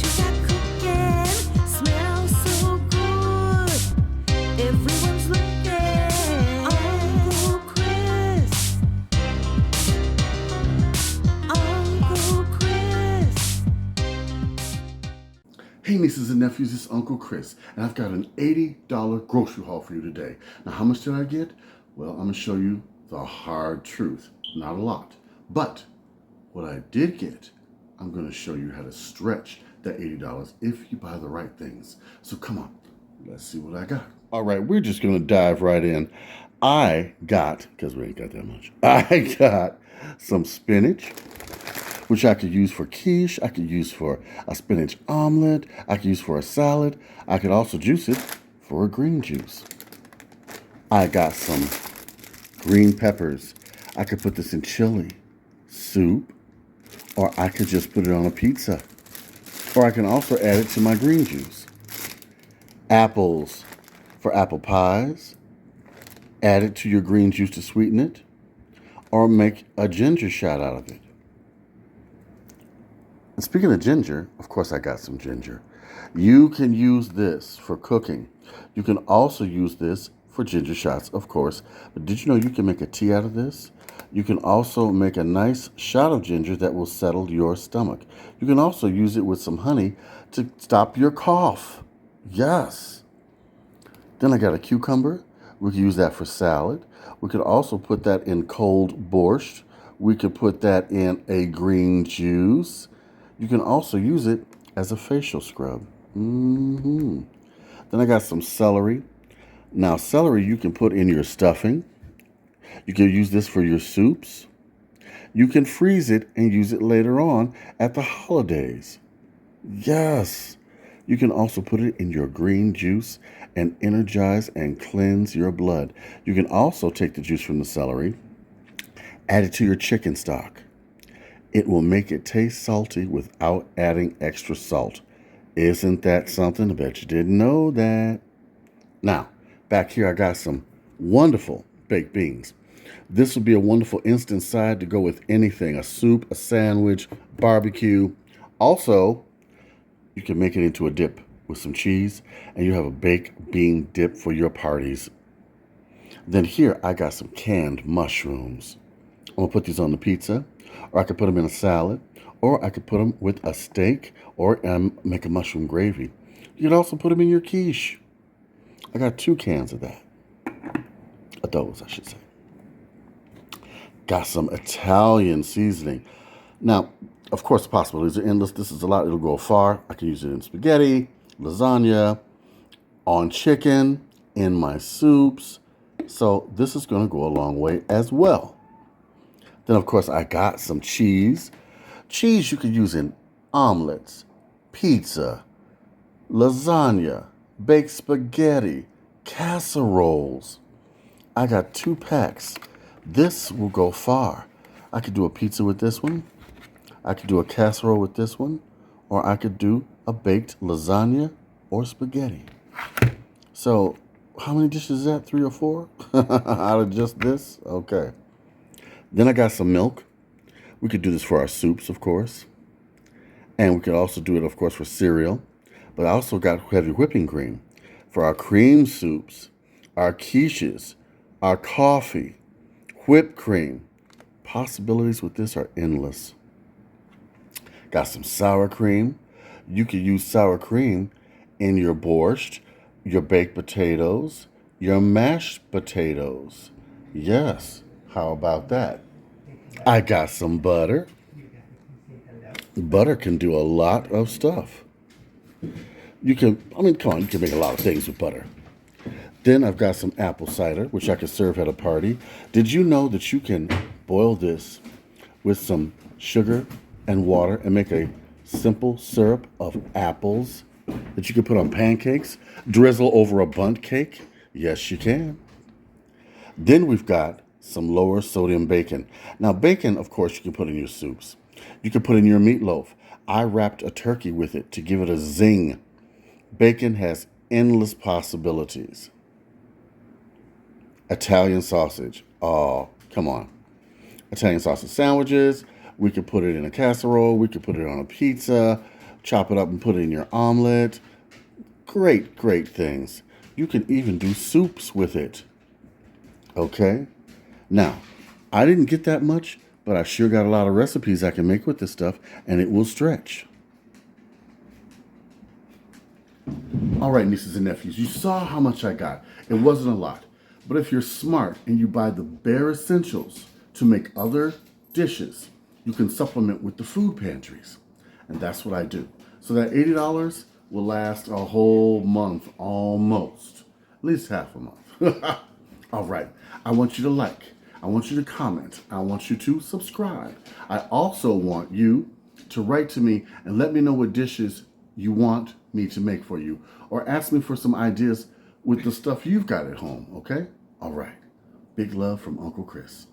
you got cooking smells so good. Everyone's looking. Uncle Chris. Uncle Chris. Hey nieces and nephews, it's Uncle Chris, and I've got an $80 grocery haul for you today. Now, how much did I get? Well, I'm going to show you the hard truth. Not a lot. But what I did get, I'm going to show you how to stretch that $80 if you buy the right things. So come on, let's see what I got. All right, we're just going to dive right in. I got, because we ain't got that much, I got some spinach, which I could use for quiche, I could use for a spinach omelet, I could use for a salad. I could also juice it for a green juice. I got some green peppers. I could put this in chili, soup, or I could just put it on a pizza. Or I can also add it to my green juice. Apples for apple pies. Add it to your green juice to sweeten it. Or make a ginger shot out of it. And speaking of ginger, of course I got some ginger. You can use this for cooking. You can also use this for ginger shots, of course. But did you know you can make a tea out of this? You can also make a nice shot of ginger that will settle your stomach. You can also use it with some honey to stop your cough. Yes. Then I got a cucumber. We could use that for salad. We could also put that in cold borscht. We could put that in a green juice. You can also use it as a facial scrub. Then I got some celery. Now, celery you can put in your stuffing. You can use this for your soups. You can freeze it and use it later on at the holidays. Yes. You can also put it in your green juice and energize and cleanse your blood. You can also take the juice from the celery, add it to your chicken stock. It will make it taste salty without adding extra salt. Isn't that something? I bet you didn't know that. Now, back here I got some wonderful baked beans. This would be a wonderful instant side to go with anything, a soup, a sandwich, barbecue. Also, you can make it into a dip with some cheese, and you have a baked bean dip for your parties. Then here I got some canned mushrooms. I'm going to put these on the pizza, or I could put them in a salad, or I could put them with a steak, or make a mushroom gravy. You could also put them in your quiche. I got 2 cans of that. Of those, I should say. Got some Italian seasoning. Now, of course, the possibilities are endless. This is a lot. It'll go far. I can use it in spaghetti, lasagna, on chicken, in my soups. So this is going to go a long way as well. Then, of course, I got some cheese. Cheese you could use in omelets, pizza, lasagna, baked spaghetti, casseroles. I got 2 packs. This will go far. I could do a pizza with this one. I could do a casserole with this one. Or I could do a baked lasagna or spaghetti. So, how many dishes is that? 3 or 4? Out of just this? Okay. Then I got some milk. We could do this for our soups, of course. And we could also do it, of course, for cereal. But I also got heavy whipping cream for our cream soups, our quiches, our coffee, whipped cream. Possibilities with this are endless. Got some sour cream. You could use sour cream in your borscht, your baked potatoes, your mashed potatoes. Yes, how about that? I got some butter. Butter can do a lot of stuff. Come on, you can make a lot of things with butter. Then I've got some apple cider, which I could serve at a party. Did you know that you can boil this with some sugar and water and make a simple syrup of apples that you can put on pancakes, drizzle over a bundt cake? Yes, you can. Then we've got some lower sodium bacon. Now, bacon, of course, you can put in your soups. You can put in your meatloaf. I wrapped a turkey with it to give it a zing. Bacon has endless possibilities. Italian sausage. Oh, come on. Italian sausage sandwiches. We could put it in a casserole. We could put it on a pizza. chop it up and put it in your omelet. Great, great things. You can even do soups with it. Okay? Now, I didn't get that much, but I sure got a lot of recipes I can make with this stuff, and it will stretch. All right, nieces and nephews, you saw how much I got. It wasn't a lot. But if you're smart and you buy the bare essentials to make other dishes, you can supplement with the food pantries. And that's what I do. So that $80 will last a whole month almost. At least half a month. All right. I want you to like. I want you to comment. I want you to subscribe. I also want you to write to me and let me know what dishes you want me to make for you, or ask me for some ideas with the stuff you've got at home, okay? All right. Big love from Uncle Chris.